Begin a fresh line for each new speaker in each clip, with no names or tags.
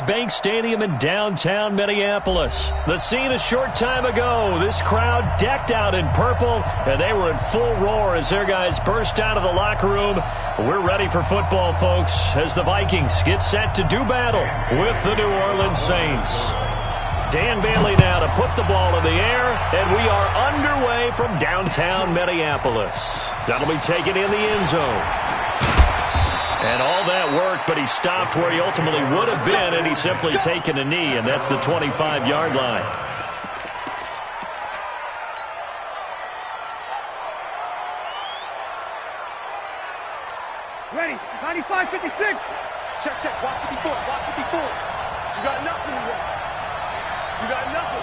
Bank Stadium in downtown Minneapolis. The scene a short time ago. This crowd decked out in purple, and they were in full roar as their guys burst out of the locker room. We're ready for football, folks, as the Vikings get set to do battle with the New Orleans Saints. Dan Bailey now to put the ball in the air, and we are underway from downtown Minneapolis. That'll be taken in the end zone. And all that worked, but he stopped where he ultimately would have been, and he's simply taken a knee, and that's the 25-yard line.
Ready, 95, 56.
Check, watch 54, watch 54. You got nothing to run. You got nothing.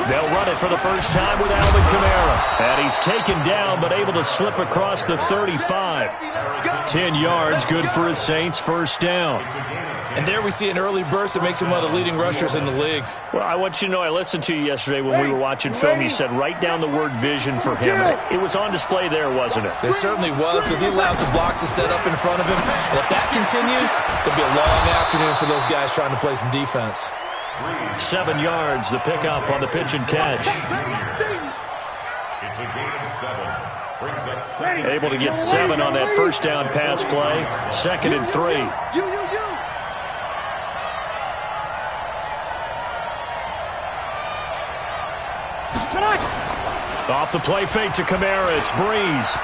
They'll run it for the first time with Alvin Kamara. And he's taken down, but able to slip across the 35. 10 yards, good for his Saints, first down.
And there we see an early burst that makes him one of the leading rushers in the league.
Well, I want you to know, I listened to you yesterday when we were watching film. You said write down the word vision for him. It was on display there, wasn't it?
It certainly was, because he allows the blocks to set up in front of him. And if that continues, it'll be a long afternoon for those guys trying to play some defense.
7 yards, the pickup on the pitch and catch.
It's a gain of 7. Brings up 7.
Able to get 7 on that first down pass play. 2nd and 3. Off the play fake to Kamara, it's Breeze.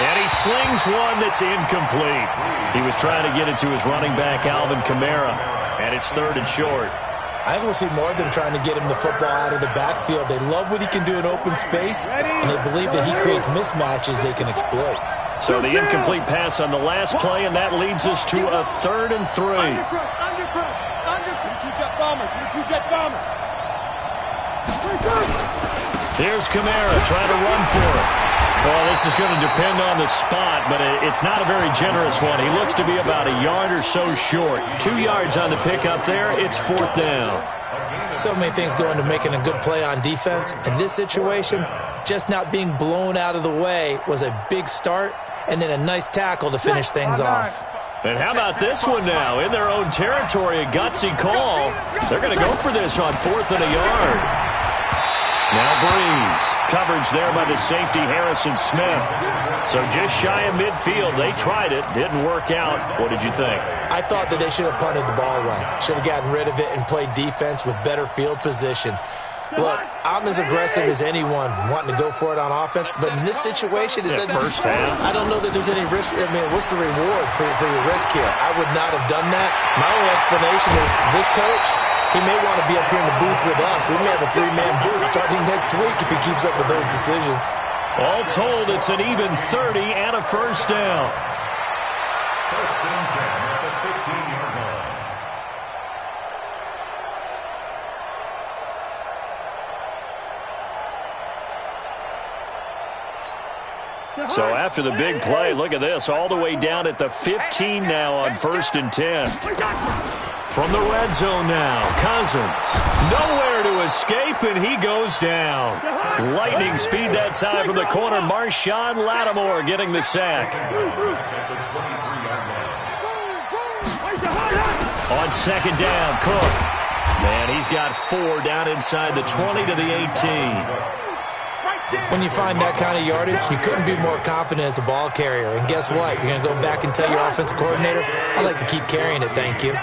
And he slings one that's incomplete. He was trying to get it to his running back, Alvin Kamara. And it's 3rd and short.
I think we'll see more of them trying to get him the football out of the backfield. They love what he can do in open space, and they believe that he creates mismatches they can exploit.
So the incomplete pass on the last play, and that leads us to a 3rd and 3. Here's Kamara trying to run for it. Well, this is going to depend on the spot, but it's not a very generous one. He looks to be about a yard or so short. 2 yards on the pickup there. It's 4th down.
So many things go into making a good play on defense. In this situation, just not being blown out of the way was a big start, and then a nice tackle to finish things off.
And how about this one now? In their own territory, a gutsy call. They're going to go for this on 4th and a yard. Now Breeze. Coverage there by the safety, Harrison Smith. So just shy of midfield. They tried it. Didn't work out. What did you think?
I thought that they should have punted the ball away. Should have gotten rid of it and played defense with better field position. Look, I'm as aggressive as anyone wanting to go for it on offense, but in this situation, it doesn't.
First half.
I don't know that there's any risk. I mean, what's the reward for your risk here? I would not have done that. My only explanation is this coach, he may want to be up here in the booth with us. We may have a 3-man booth starting next week if he keeps up with those decisions.
All told, it's an even 30 and a first down.
First and 10 at the 15-yard line.
So after the big play, look at this, all the way down at the 15 now on 1st and 10. From the red zone now, Cousins. Nowhere to escape, and he goes down. Lightning speed that time from the corner. Marshawn Lattimore getting the sack. On 2nd down, Cook. And he's got 4 down inside the 20 to the 18.
When you find that kind of yardage, you couldn't be more confident as a ball carrier. And guess what? You're going to go back and tell your offensive coordinator, I'd like to keep carrying it, thank you.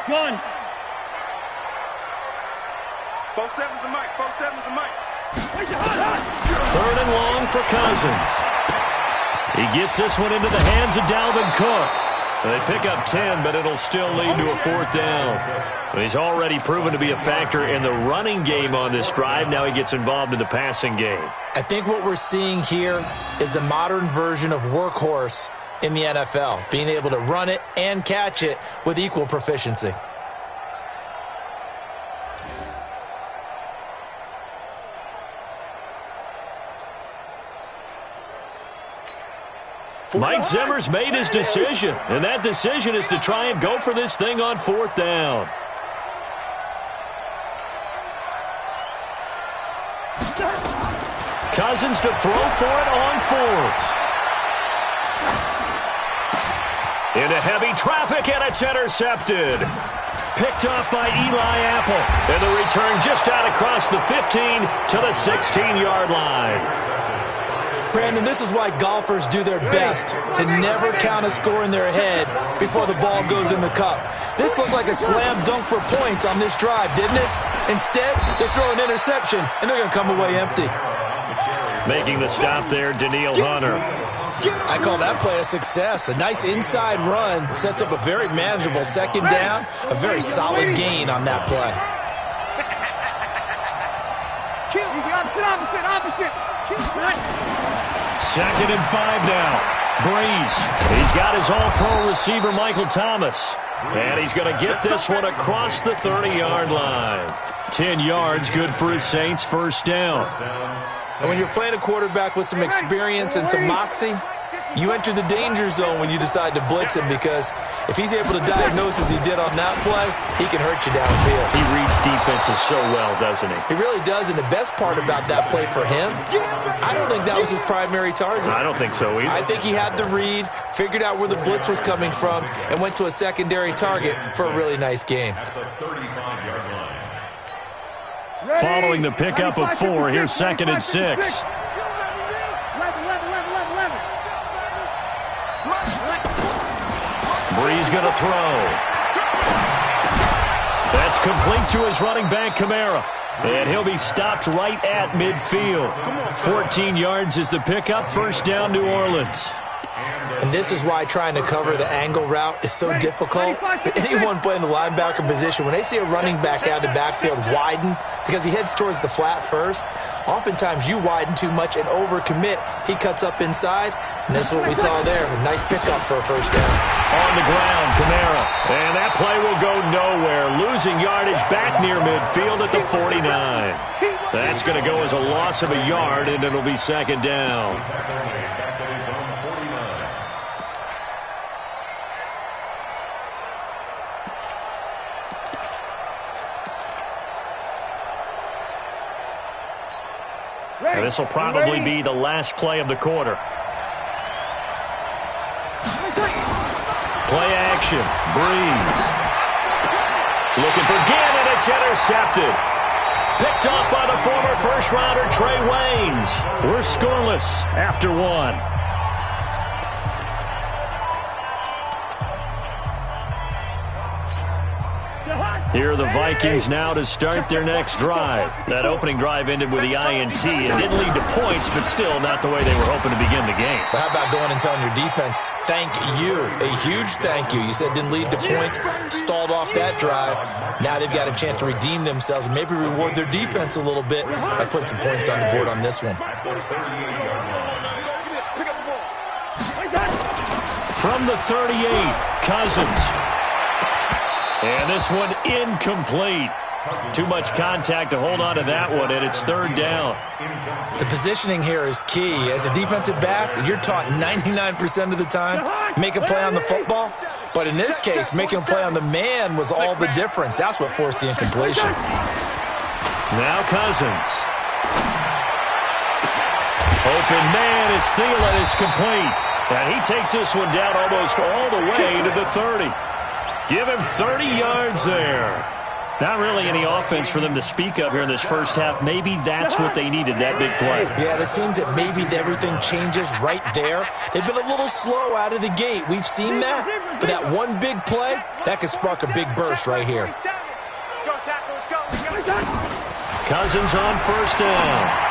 Gun.
4-7's the mic. 4-7's the mic.
3rd and long for Cousins. He gets this one into the hands of Dalvin Cook. They pick up 10, but it'll still lead to a 4th down. He's already proven to be a factor in the running game on this drive. Now he gets involved in the passing game.
I think what we're seeing here is the modern version of workhorse in the NFL, being able to run it and catch it with equal proficiency.
Mike Zimmer's made his decision, and that decision is to try and go for this thing on 4th down. Cousins to throw for it on 4th. Into heavy traffic, and it's intercepted. Picked off by Eli Apple. And the return just out across the 15 to the 16-yard line.
Brandon, this is why golfers do their best to never count a score in their head before the ball goes in the cup. This looked like a slam dunk for points on this drive, didn't it? Instead, they throw an interception, and they're going to come away empty.
Making the stop there, Daniil Hunter.
I call that play a success. A nice inside run sets up a very manageable second down, a very solid gain on that play.
Opposite.
2nd and 5 now. Breeze. He's got his all-pro receiver, Michael Thomas. And he's going to get this one across the 30-yard line. 10 yards, good for his Saints, first down.
And when you're playing a quarterback with some experience and some moxie, you enter the danger zone when you decide to blitz him, because if he's able to diagnose as he did on that play, he can hurt you downfield.
He reads defenses so well, doesn't he?
He really does, and the best part about that play for him, I don't think that was his primary target.
I don't think so either.
I think he had the read, figured out where the blitz was coming from, and went to a secondary target for a really nice gain.
Following the pickup of 4, here's 2nd and 6. Breeze going to throw. That's complete to his running back, Kamara. And he'll be stopped right at midfield. 14 yards is the pickup. First down, New Orleans.
And this is why trying to cover the angle route is so difficult. Anyone playing the linebacker position, when they see a running back out of the backfield widen because he heads towards the flat first, oftentimes you widen too much and overcommit. He cuts up inside, and that's what we saw there. A nice pickup for a first down.
On the ground, Kamara. And that play will go nowhere. Losing yardage back near midfield at the 49. That's going to go as a loss of a yard, and it'll be 2nd down. And this will probably be the last play of the quarter. Play action. Breeze. Looking for Gannon. It's intercepted. Picked off by the former first-rounder Trey Waynes. We're scoreless after 1. Here are the Vikings now to start their next drive. That opening drive ended with the INT. It didn't lead to points, but still not the way they were hoping to begin the game.
But how about going and telling your defense, thank you, a huge thank you. You said didn't lead to points, stalled off that drive. Now they've got a chance to redeem themselves and maybe reward their defense a little bit by putting some points on the board on this one.
From the 38, Cousins. And this one incomplete. Too much contact to hold on to that one, and it's 3rd down.
The positioning here is key. As a defensive back, you're taught 99% of the time, make a play on the football. But in this case, making a play on the man was all the difference. That's what forced the incompletion.
Now Cousins. Open man is Thielen. It's complete. And he takes this one down almost all the way to the 30. Give him 30 yards there. Not really any offense for them to speak of here in this first half. Maybe that's what they needed, that big play.
Yeah, it seems that maybe everything changes right there. They've been a little slow out of the gate. We've seen that. But that one big play, that could spark a big burst right here.
Cousins on first down.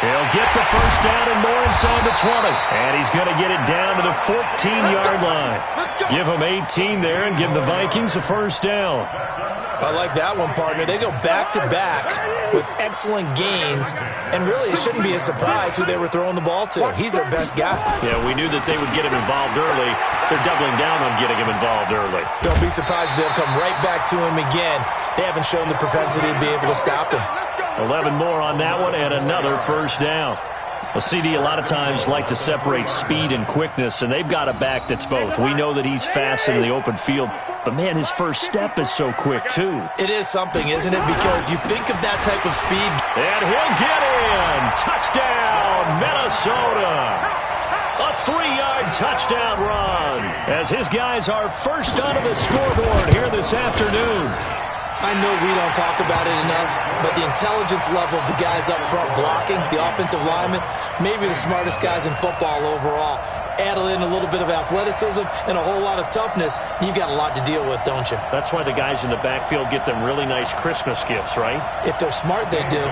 He'll get the first down and more inside the 20. And he's going to get it down to the 14-yard line. Give him 18 there and give the Vikings a first down.
I like that one, partner. They go back-to-back with excellent gains, and really it shouldn't be a surprise who they were throwing the ball to. He's their best guy.
Yeah, we knew that they would get him involved early. They're doubling down on getting him involved early.
Don't be surprised if they'll come right back to him again. They haven't shown the propensity to be able to stop him.
11 more on that one and another first down. Well, CD a lot of times like to separate speed and quickness, and they've got a back that's both. We know that he's fast in the open field, But, man, his first step is so quick, too.
It is something, isn't it? Because you think of that type of speed.
And he'll get in. Touchdown, Minnesota. A 3-yard touchdown run as his guys are first onto the scoreboard here this afternoon.
I know we don't talk about it enough, but the intelligence level of the guys up front blocking, the offensive linemen, maybe the smartest guys in football overall. Add in a little bit of athleticism and a whole lot of toughness, you've got a lot to deal with, don't you?
That's why the guys in the backfield get them really nice Christmas gifts, right?
If they're smart, they do.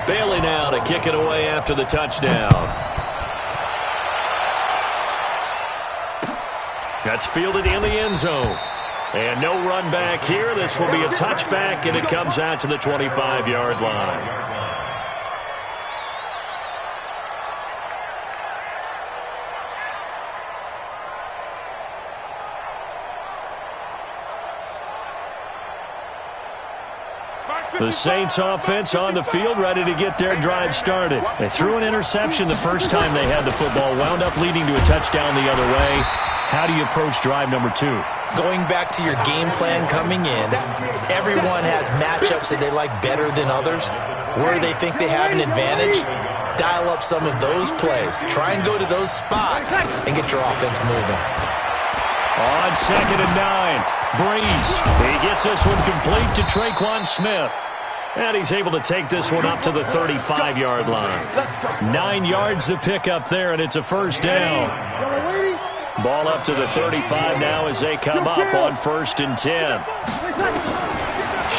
Bailey now to kick it away after the touchdown. That's fielded in the end zone. And no run back here. This will be a touchback, and it comes out to the 25-yard line. The Saints offense on the field, ready to get their drive started. They threw an interception the first time they had the football, wound up leading to a touchdown the other way. How do you approach drive number 2?
Going back to your game plan coming in, everyone has matchups that they like better than others. Where they think they have an advantage, dial up some of those plays. Try and go to those spots and get your offense moving.
On 2nd and 9, Breeze. He gets this one complete to Traquan Smith. And he's able to take this one up to the 35-yard line. 9 yards to pick up there, and it's a first down. Ball up to the 35 now as they come up on 1st and 10.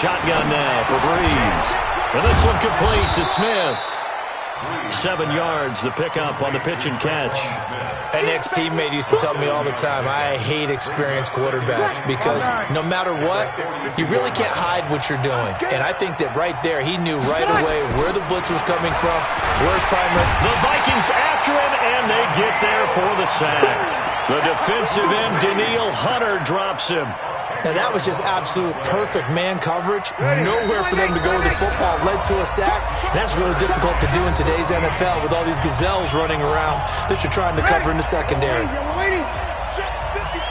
Shotgun now for Breeze. And this one complete to Smith. 7 yards, the pickup on the pitch and catch.
An ex-teammate used to tell me all the time, I hate experienced quarterbacks because no matter what, you really can't hide what you're doing. And I think that right there, he knew right away where the blitz was coming from, where's primary.
The Vikings after him, and they get there for the sack. The defensive end, Daniil Hunter, drops him.
Now, that was just absolute perfect man coverage. Nowhere for them to go with the football. Led to a sack. That's really difficult to do in today's NFL with all these gazelles running around that you're trying to cover in the secondary.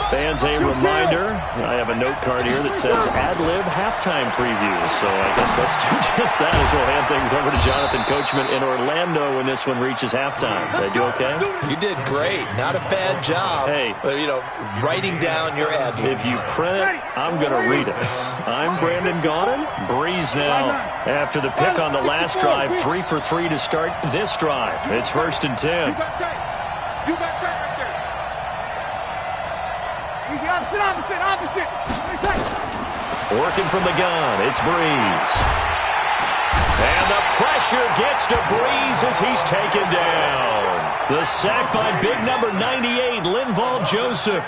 Fans, a reminder, I have a note card here that says ad-lib halftime previews. So I guess let's do just that as we'll hand things over to Jonathan Coachman in Orlando when this one reaches halftime. Did I do okay?
You did great. Not a bad job.
Hey.
Writing down your ad-libs.
If you print it, I'm going to read it. I'm Brandon Gaudin. Breeze now after the pick on the last drive. 3 for 3 to start this drive. It's 1st and 10.
You got tight right there. Easy, opposite.
Working from the gun, it's Breeze. And the pressure gets to Breeze as he's taken down. The sack by big number 98, Linval Joseph.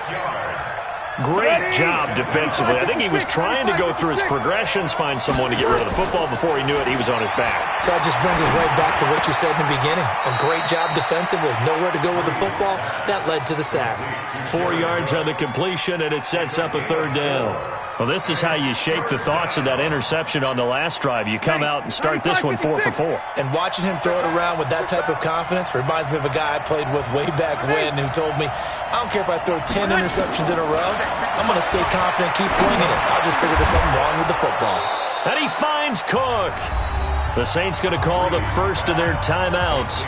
Great job defensively. I think he was trying to go through his progressions, find someone to get rid of the football. Before he knew it, he was on his back.
So that just brings us right back to what you said in the beginning. A great job defensively. Nowhere to go with the football. That led to the sack.
4 yards on the completion, and it sets up a 3rd down. Well, this is how you shake the thoughts of that interception on the last drive. You come out and start this one 4 for 4.
And watching him throw it around with that type of confidence reminds me of a guy I played with way back when who told me, I don't care if I throw 10 interceptions in a row. I'm going to stay confident, keep winging it. I'll just figure there's something wrong with the football.
And he finds Cook. The Saints going to call the first of their timeouts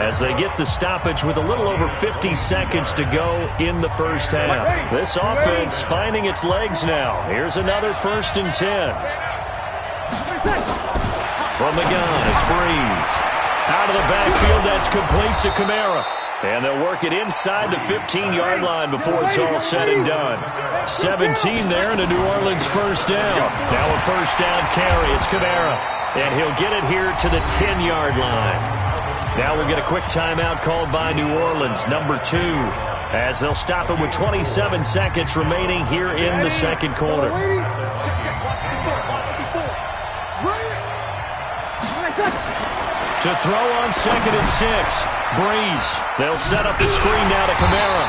as they get the stoppage with a little over 50 seconds to go in the first half. This offense finding its legs now. Here's another 1st and 10. From the gun, it's Breeze. Out of the backfield, that's complete to Kamara. And they'll work it inside the 15-yard line before it's all said and done. 17 there and a New Orleans first down. Now a first down carry. It's Kamara. And he'll get it here to the 10-yard line. Now we'll get a quick timeout called by New Orleans, number 2, as they'll stop it with 27 seconds remaining here in the second quarter. To throw on 2nd and 6, Breeze. They'll set up the screen now to Kamara.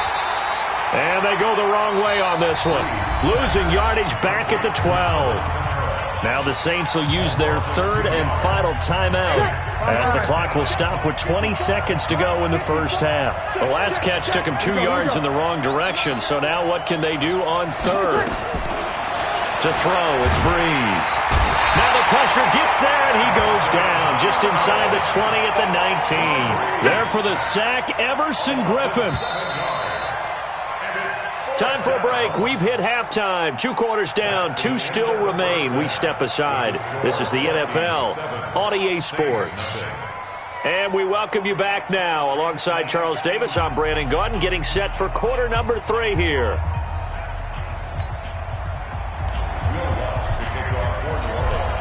And they go the wrong way on this one. Losing yardage back at the 12. Now the Saints will use their third and final timeout as the clock will stop with 20 seconds to go in the first half. The last catch took him 2 yards in the wrong direction, so now what can they do on third? To throw, it's Breeze. Now the pressure gets there, and he goes down just inside the 20 at the 19. There for the sack, Everson Griffin. Time for a break. We've hit halftime. 2 quarters down. 2 still remain. We step aside. This is the NFL on EA Sports. And we welcome you back now. Alongside Charles Davis, I'm Brandon Gaudin, getting set for quarter number 3 here.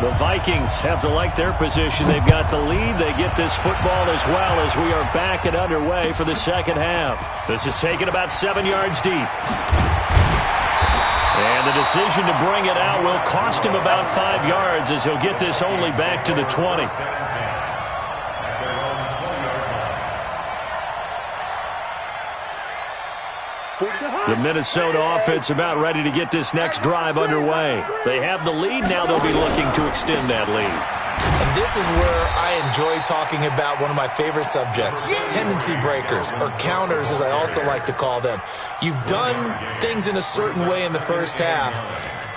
The Vikings have to like their position. They've got the lead. They get this football as well as we are back and underway for the second half. This is taken about 7 yards deep. And the decision to bring it out will cost him about 5 yards as he'll get this only back to the 20. The Minnesota offense about ready to get this next drive underway. They have the lead. Now they'll be looking to extend that lead.
And this is where I enjoy talking about one of my favorite subjects, tendency breakers, or counters as I also like to call them. You've done things in a certain way in the first half,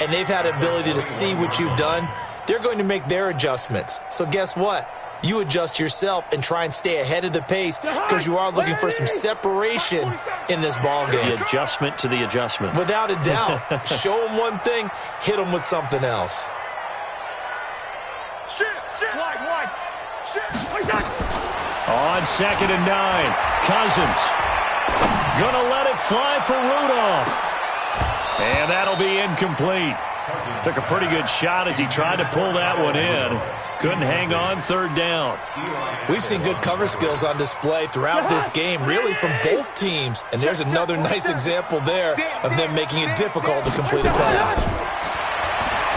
and they've had the ability to see what you've done. They're going to make their adjustments. So guess what? You adjust yourself and try and stay ahead of the pace because you are looking for some separation in this ball game.
The adjustment to the adjustment.
Without a doubt. Show them one thing, hit them with something else.
Wide.
On 2nd and 9, Cousins. Gonna let it fly for Rudolph. And that'll be incomplete. Took a pretty good shot as he tried to pull that one in. Couldn't hang on 3rd down.
We've seen good cover skills on display throughout this game, really from both teams. And there's another nice example there of them making it difficult to complete a pass.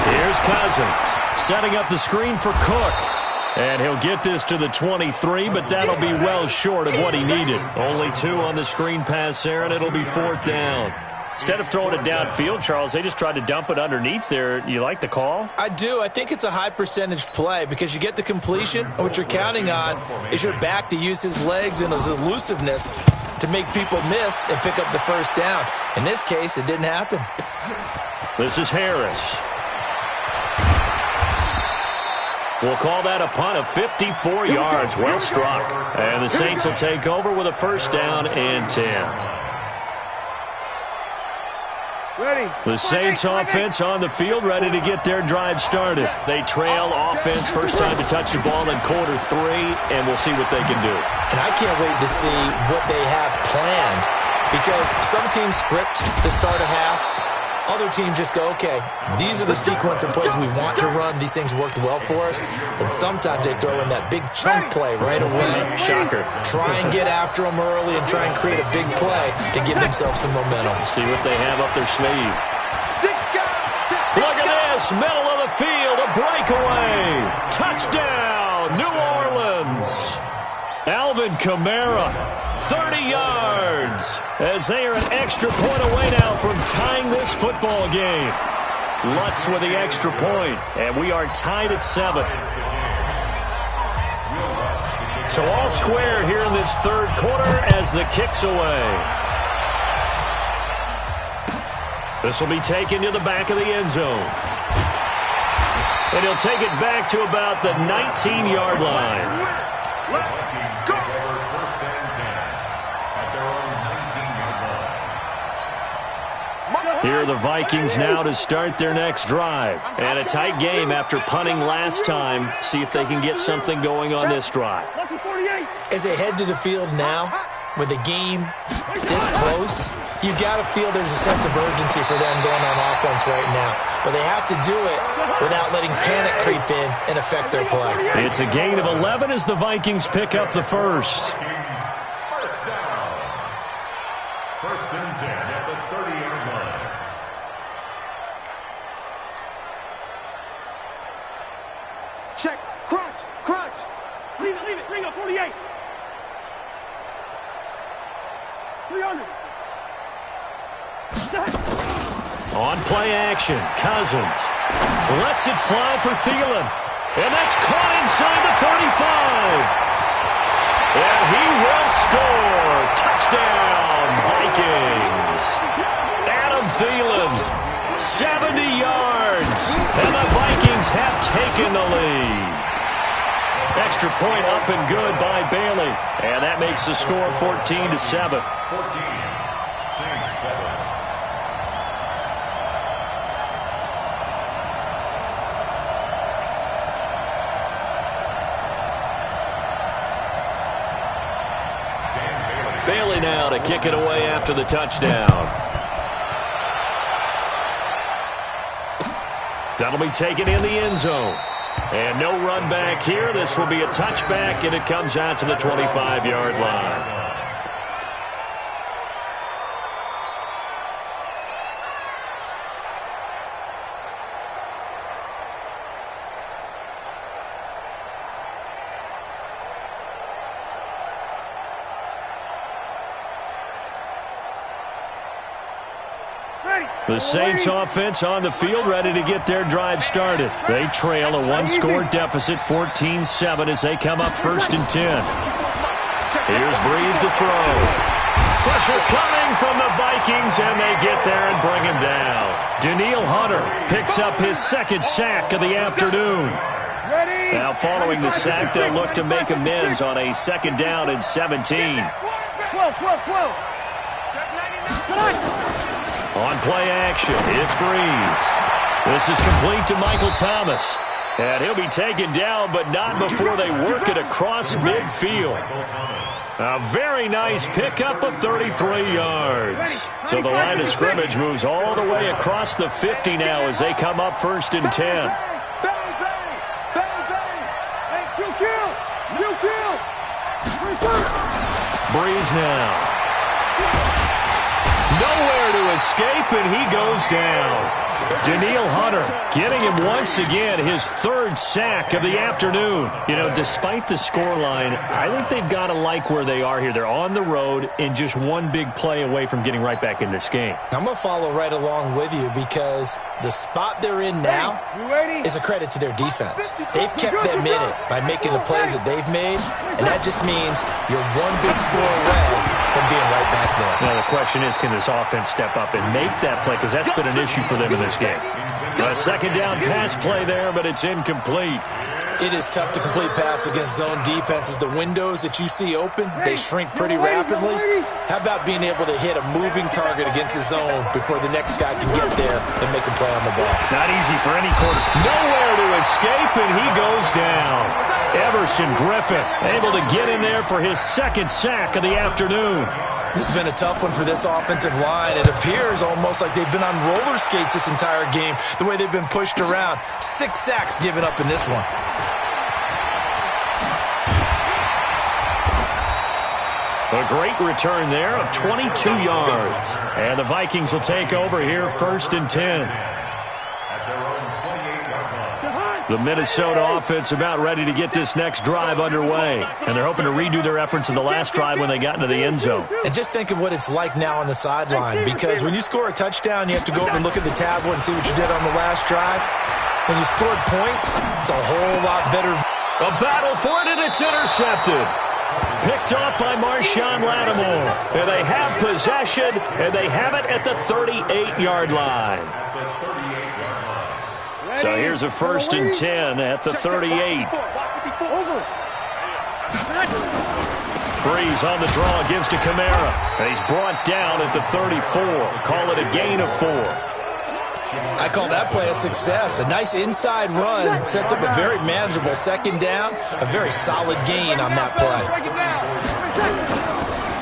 Here's Cousins setting up the screen for Cook. And he'll get this to the 23, but that'll be well short of what he needed. Only 2 on the screen pass there, and it'll be 4th down. Instead of throwing it downfield, Charles, they just tried to dump it underneath there. You like the call?
I do. I think it's a high percentage play because you get the completion, and what you're counting on is your back to use his legs and his elusiveness to make people miss and pick up the 1st down. In this case, it didn't happen.
This is Harris. We'll call that a punt of 54 yards. Well struck. And the Saints will take over with a 1st down and 10. The Saints offense on the field ready to get their drive started. They trail offense, first time to touch the ball in quarter 3, and we'll see what they can do.
And I can't wait to see what they have planned because some teams script to start a half. Other teams just go, okay, these are the sequence of plays we want to run. These things worked well for us. And sometimes they throw in that big chunk play right away.
Shocker.
Try and get after them early and try and create a big play to give themselves some momentum.
See what they have up their sleeve. Look at this, middle of the field, a breakaway. Touchdown, New Orleans. Alvin Kamara, 30 yards, as they are an extra point away now from tying this football game. Lutz with the extra point, and we are tied at 7. So all square here in this 3rd quarter as the kick's away. This will be taken to the back of the end zone. And he'll take it back to about the 19-yard line. Here are the Vikings now to start their next drive. And a tight game after punting last time. See if they can get something going on this drive.
As they head to the field now, with the game this close, you've got to feel there's a sense of urgency for them going on offense right now. But they have to do it without letting panic creep in and affect their play.
It's a gain of 11 as the Vikings pick up the 1st.
1st and 10 at the 30-yard line.
Check. Crunch. Leave it. Bring up 48. 300.
On play action, Cousins lets it fly for Thielen. And that's caught inside the 35. And he will score. Touchdown, Vikings. Adam Thielen, 70 yards. And the Vikings have taken the lead. Extra point up and good by Bailey. And that makes the score 14-7.
14-6-7.
Bailey now to kick it away after the touchdown. That'll be taken in the end zone. And no run back here. This will be a touchback, and it comes out to the 25-yard line. The Saints offense on the field, ready to get their drive started. They trail a one-score deficit, 14-7, as they come up 1st and 10. Here's Breeze to throw. Pressure coming from the Vikings, and they get there and bring him down. Danielle Hunter picks up his 2nd sack of the afternoon. Now following the sack, they'll look to make amends on a 2nd down and 17. On play action, it's Breeze. This is complete to Michael Thomas. And he'll be taken down, but not before they work it across midfield. A very nice pickup of 33 yards. So the line of scrimmage moves all the way across the 50 now as they come up 1st and 10. Breeze now. Nowhere to escape, and he goes down. Danielle Hunter getting him once again his 3rd sack of the afternoon. You know, despite the scoreline, I think they've got to like where they are here. They're on the road and just one big play away from getting right back in this game.
I'm going to follow right along with you because the spot they're in now is a credit to their defense. They've kept them in it by making the plays that they've made, and that just means you're one big score away from being right back there.
Now the question is, can this offense step up and make that play? Because that's been an issue for them in this game. A 2nd down pass play there, but it's incomplete.
It is tough to complete pass against zone defenses. The windows that you see open, they shrink pretty rapidly. How about being able to hit a moving target against his zone before the next guy can get there and make a play on the ball?
Not easy for any quarter. Nowhere to escape, and he goes down. Everson Griffin able to get in there for his 2nd sack of the afternoon.
This has been a tough one for this offensive line. It appears almost like they've been on roller skates this entire game, the way they've been pushed around. 6 sacks given up in this one.
A great return there of 22 yards. And the Vikings will take over here 1st and 10. The Minnesota offense about ready to get this next drive underway. And they're hoping to redo their efforts in the last drive when they got into the end zone.
And just think of what it's like now on the sideline, because when you score a touchdown, you have to go over and look at the tablet and see what you did on the last drive. When you scored points, it's a whole lot better.
A battle for it, and it's intercepted. Picked off by Marshawn Lattimore. And they have possession, and they have it at the 38-yard line. So here's a 1st and 10 at the 38. Breeze on the draw, gives to Kamara. And he's brought down at the 34. Call it a gain of 4.
I call that play a success. A nice inside run sets up a very manageable 2nd down. A very solid gain on that play.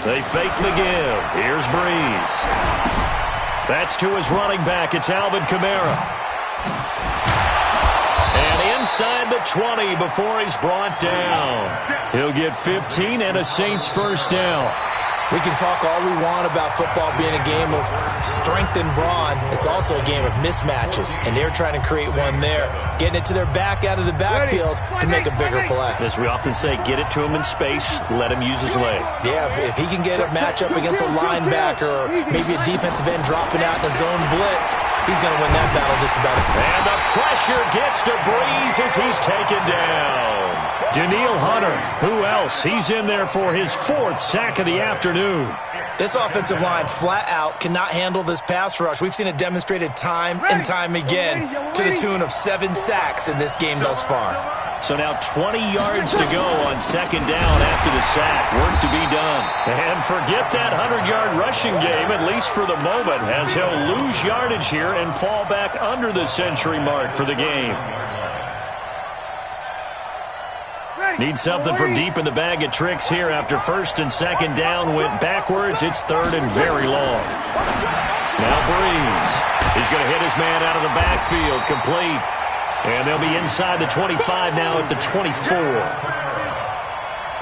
They fake the give. Here's Breeze. That's to his running back. It's Alvin Kamara. And inside the 20 before he's brought down. He'll get 15 and a Saints 1st down.
We can talk all we want about football being a game of strength and brawn. It's also a game of mismatches, and they're trying to create one there, getting it to their back out of the backfield to make a bigger play.
As we often say, get it to him in space, let him use his leg.
Yeah, if he can get a matchup against a linebacker or maybe a defensive end dropping out in a zone blitz, he's going to win that battle just about.
And the pressure gets to Breeze as he's taken down. Daniil Hunter, who else? He's in there for his 4th sack of the afternoon.
This offensive line flat out cannot handle this pass rush. We've seen it demonstrated time and time again to the tune of 7 sacks in this game thus far.
So now 20 yards to go on second down after the sack. Work to be done. And forget that 100-yard rushing game, at least for the moment, as he'll lose yardage here and fall back under the century mark for the game. Need something from deep in the bag of tricks here after first and second down went backwards. It's third and very long. Now Breeze. He's going to hit his man out of the backfield, complete. And they'll be inside the 25 now at the 24.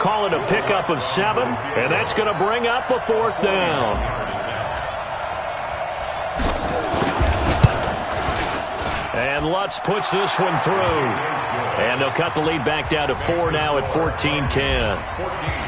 Call it a pickup of 7, and that's going to bring up a 4th down. And Lutz puts this one through. And they'll cut the lead back down to 4 now at 14-10.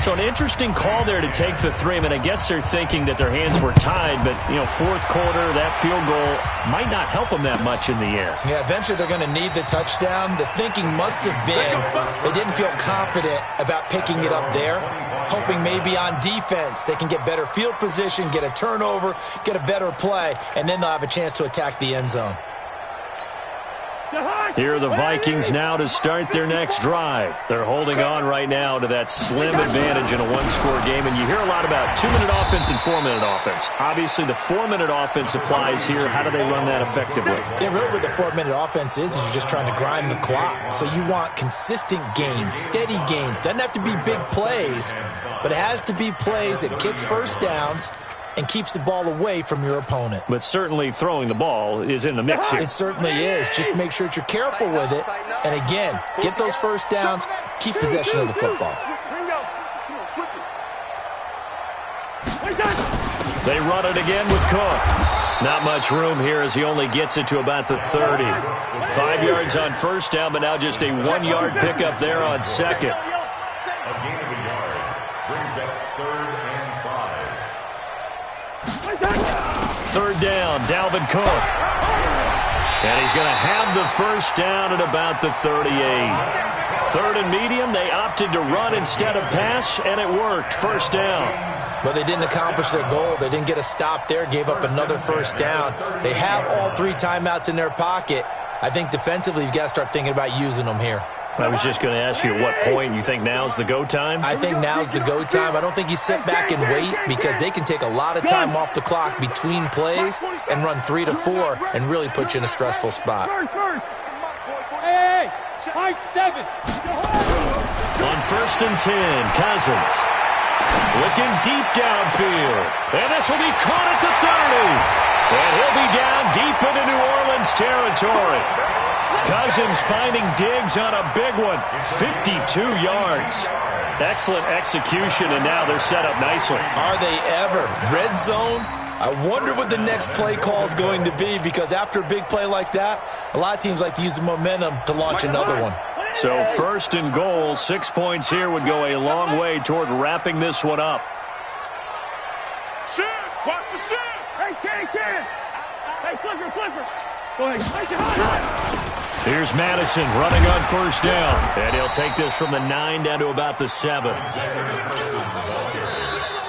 So an interesting call there to take the 3. I mean, I guess they're thinking that their hands were tied, but, you know, 4th quarter, that field goal might not help them that much in the air.
Yeah, eventually they're going to need the touchdown. The thinking must have been they didn't feel confident about picking it up there, hoping maybe on defense they can get better field position, get a turnover, get a better play, and then they'll have a chance to attack the end zone.
Here are the Vikings now to start their next drive. They're holding on right now to that slim advantage in a one-score game. And you hear a lot about 2-minute offense and 4-minute offense. Obviously, the 4-minute offense applies here. How do they run that effectively?
Yeah, really what the 4-minute offense is you're just trying to grind the clock. So you want consistent gains, steady gains. Doesn't have to be big plays, but it has to be plays that gets first downs and keeps the ball away from your opponent.
But certainly throwing the ball is in the mix here.
It certainly is. Just make sure that you're careful with it. And again, get those first downs, keep possession of the football.
They run it again with Cook. Not much room here as he only gets it to about the 30. 5 yards on first down, but now just a 1-yard pickup there on second.
A gain of a yard brings up 3rd and 5.
Third down, Dalvin Cook. And he's going to have the first down at about the 38. 3rd and medium, they opted to run instead of pass, and it worked. First down.
But they didn't accomplish their goal. They didn't get a stop there, gave up another first down. They have all 3 timeouts in their pocket. I think defensively you've got to start thinking about using them here.
I was just going to ask you at what point you think now's the go time?
I think now's the go time. I don't think you sit back and wait because they can take a lot of time off the clock between plays and run 3 to 4 and really put you in a stressful spot.
Hey, high 7.
On 1st and 10, Cousins. Looking deep downfield. And this will be caught at the 30. And he'll be down deep into New Orleans territory. Cousins finding Diggs on a big one. 52 yards. Excellent execution, and now they're set up nicely.
Are they ever? Red zone? I wonder what the next play call is going to be because after a big play like that, a lot of teams like to use the momentum to launch another one.
So 1st and goal, 6 points here would go a long way toward wrapping this one up.
Shit! Watch the shit!
Hey, Ken! Hey, Clifford! Go ahead.
Here's Madison running on first down. And he'll take this from the 9 down to about the 7.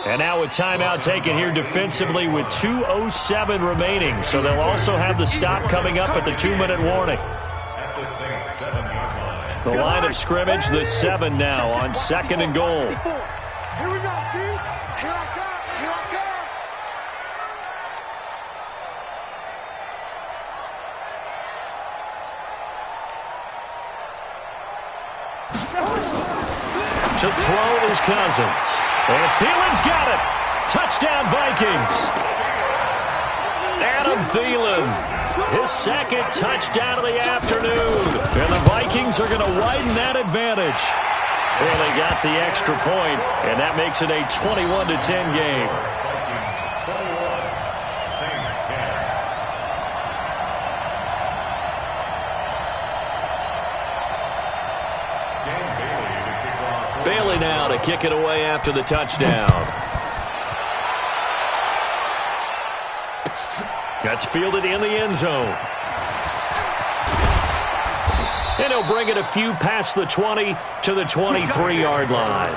And now a timeout taken here defensively with 2:07 remaining. So they'll also have the stop coming up at the 2-minute warning. The line of scrimmage, the 7 now on 2nd and goal.
Here we go, D. Here I come.
To throw is Cousins. And Thielen's got it. Touchdown, Vikings. Adam Thielen, his 2nd touchdown of the afternoon. And the Vikings are going to widen that advantage. Bailey got the extra point, and that makes it a 21-10 game. Bailey now to kick it away after the touchdown. That's fielded in the end zone. And he'll bring it a few past the 20 to the 23-yard line.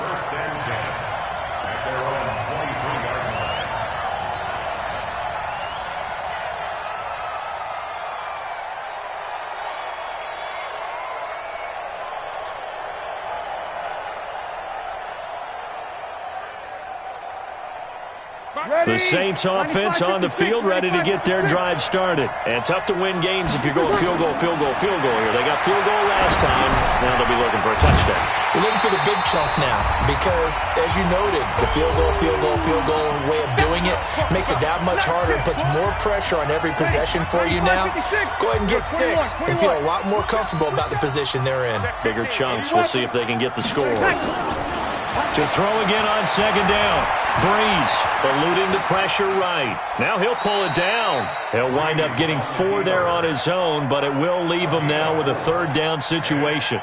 The Saints offense on the field, ready to get their drive started. And tough to win games if you're going field goal, field goal, field goal here. They got field goal last time. Now they'll be looking for a touchdown.
We're looking for the big chunk now because, as you noted, the field goal way of doing it makes it that much harder, puts more pressure on every possession for you now. Go ahead and get 6 and feel a lot more comfortable about the position they're in.
Bigger chunks. We'll see if they can get the score. To throw again on second down. Breeze eluding the pressure right. Now he'll pull it down. He'll wind up getting 4 there on his own, but it will leave him now with a third down situation.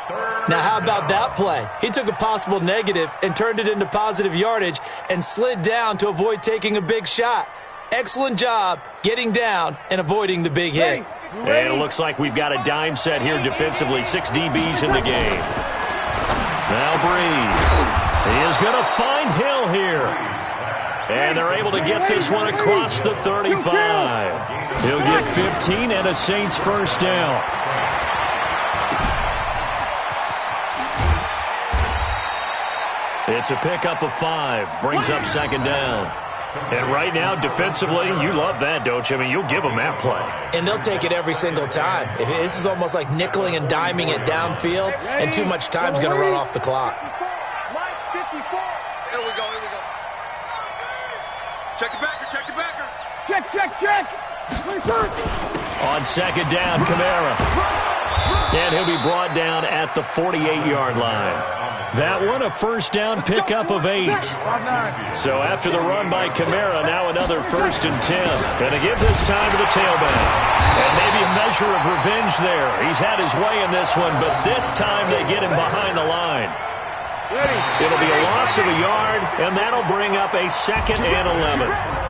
Now how about that play? He took a possible negative and turned it into positive yardage and slid down to avoid taking a big shot. Excellent job getting down and avoiding the big hit.
And it looks like we've got a dime set here defensively. 6 DBs in the game. Now Breeze. He is going to find Hill here. And they're able to get this one across the 35. He'll get 15 and a Saints first down. It's a pickup of 5. Brings up second down. And right now, defensively, you love that, don't you? I mean, you'll give them that play.
And they'll take it every single time. This is almost like nickeling and diming it downfield, and too much time's going to run off the clock.
Here we go. Check the backer, check the backer.
Check.
On second down, Kamara. And he'll be brought down at the 48-yard line. That one, a first down pickup of 8. So after the run by Kamara, now another 1st and 10. Going to give this time to the tailback. And maybe a measure of revenge there. He's had his way in this one, but this time they get him behind the line. It'll be a loss of a yard, and that'll bring up a 2nd and 11.